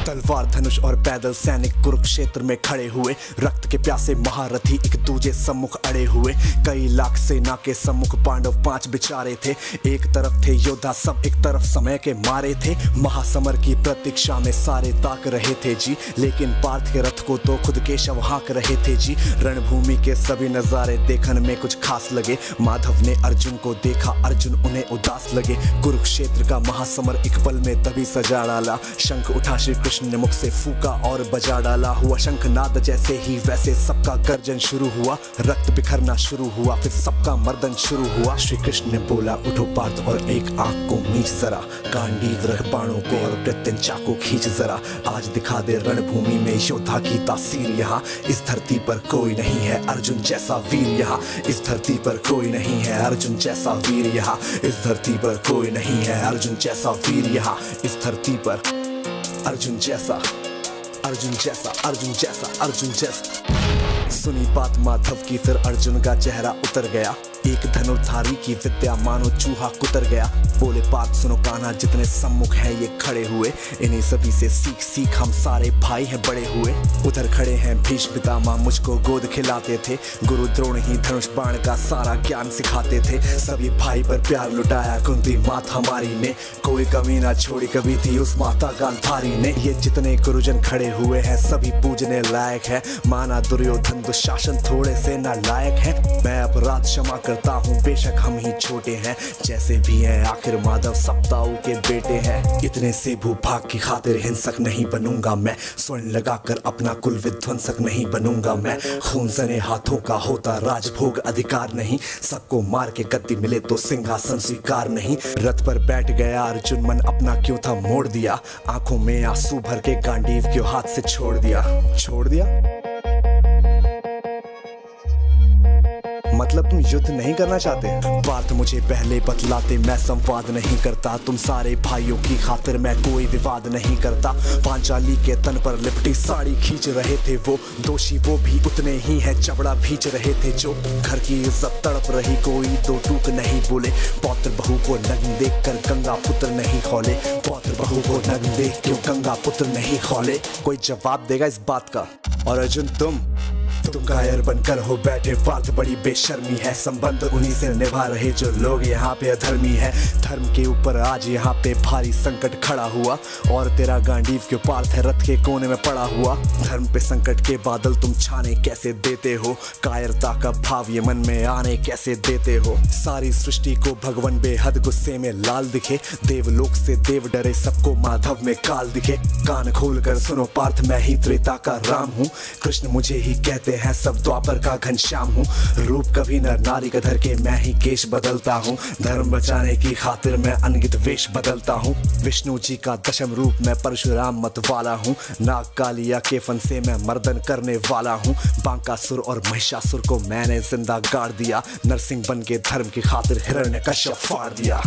तलवार धनुष और पैदल सैनिक कुरुक्षेत्र में खड़े हुए, रक्त के प्यासे महारथी एक दूजे सम्मुख अड़े हुए। कई लाख सेना के सम्मुख पांडव 5 बिचारे थे। एक तरफ थे योद्धा सब, एक तरफ समय के मारे थे। महासमर की प्रतीक्षा में सारे ताक रहे थे जी, लेकिन पार्थ के रथ को तो खुद केशव हाँक रहे थे जी। रणभूमि के सभी नजारे देखने में कुछ खास लगे। माधव ने अर्जुन को देखा, अर्जुन उन्हें उदास लगे। कुरुक्षेत्र का महासमर एक पल में तभी सजा डाला। शंख उठा श्री कृष्ण ने मुख से फूका और बजा डाला। हुआ शंखनाद जैसे ही वैसे सबका गर्जन शुरू हुआ। रक्त बिखरना शुरू हुआ, फिर सबका मर्दन शुरू हुआ। श्री कृष्ण ने बोला, उठो पार्थ और एक आंख को मीच जरा। गांडीव रख बाणों को और प्रत्यंचा को खींच जरा। आज दिखा दे रणभूमि में योद्धा की तासीर। यहाँ इस धरती पर कोई नहीं है अर्जुन जैसा वीर। यहाँ इस धरती पर कोई नहीं है अर्जुन जैसा वीर। यहाँ इस धरती पर कोई नहीं है अर्जुन जैसा वीर। यहाँ इस धरती पर अर्जुन जैसा, अर्जुन जैसा, अर्जुन जैसा, अर्जुन जैसा। सुनी बात माधव की, फिर अर्जुन का चेहरा उतर गया। एक धनुर्धारी की विद्या मानो चूहा कुतर गया। बोले पार्थ सुनो कान्हा, जितने सम्मुख हैं ये खड़े हुए, इन्हीं सभी से सीख सीख हम सारे भाई हैं बड़े हुए। उधर खड़े हैं भीष्म पितामह, मुझको गोद खिलाते थे। गुरु द्रोण ही धनुष बाण का सारा ज्ञान सिखाते थे। सभी भाई पर प्यार लुटाया कुंती माता हमारी ने। कोई कमी ना छोड़ी कभी थी उस माता गांधारी ने। ये जितने गुरुजन खड़े हुए हैं सभी पूजने लायक है। माना दुर्योधन दुशासन थोड़े से नालायक है। मैं अपराध क्षमा करता हूँ, बेशक हम ही छोटे हैं। जैसे भी हैं आखिर माधव सप्ताऊ के बेटे हैं। इतने से भूभाग की खातिर हिंसक नहीं बनूंगा मैं। स्वर्ण लगाकर अपना कुल विध्वंसक नहीं बनूंगा मैं। खून सने हाथों का होता राजभोग अधिकार नहीं। सबको मार के गद्दी मिले तो सिंहासन स्वीकार नहीं। रथ पर बैठ गया अर्जुन, मन अपना क्यों था मोड़ दिया। आंखों में आंसू भर के गांडीव क्यों हाथ से छोड़ दिया। छोड़ दिया मतलब तुम युद्ध नहीं करना चाहते। पार्थ मुझे पहले बतलाते, मैं संवाद नहीं करता। तुम सारे भाइयों की खातिर मैं कोई विवाद नहीं करता। पांचाली के तन पर लिपटी साड़ी खींच रहे थे वो। दोषी वो भी उतने ही है, चबड़ा भींच रहे थे जो। घर की इज्जत तड़प रही, कोई दो टूक नहीं बोले। पौत्र बहू को नग्न देख कर गंगा पुत्र नहीं खोले। पौत्र बहू को नग्न देख क्यों गंगा पुत्र नहीं खोले। कोई जवाब देगा इस बात का। और अर्जुन तुम कायर बनकर हो बैठे। पार्थ बड़ी बेशर्मी है, संबंध उन्हीं से निभा रहे जो लोग यहाँ पे अधर्मी है। धर्म के ऊपर आज यहाँ पे भारी संकट खड़ा हुआ, और तेरा गांडीव क्यों पार्थ है रथ के कोने में पड़ा हुआ। धर्म पे संकट के बादल तुम छाने कैसे देते हो। कायरता का भाव ये मन में आने कैसे देते हो। सारी सृष्टि को भगवान बेहद गुस्से में लाल दिखे। देवलोक से देव डरे, सबको माधव में काल दिखे। कान खोल कर सुनो पार्थ, मैं ही त्रेता का राम हूँ। कृष्ण मुझे ही कहते हैं, सब द्वापर का घनश्याम हूँ। रूप कभी नर नारी का धर के मैं ही केश बदलता हूँ। धर्म बचाने की खातिर मैं अनगित वेश बदलता हूँ। विष्णु जी का दशम रूप मैं परशुराम मत वाला हूँ। नाग कालिया के फन से मैं मर्दन करने वाला हूँ। बांकासुर और महिषासुर को मैंने जिंदा गाड़ दिया। नरसिंह बन के धर्म की खातिर हिरण्यकश्यप फाड़ दिया।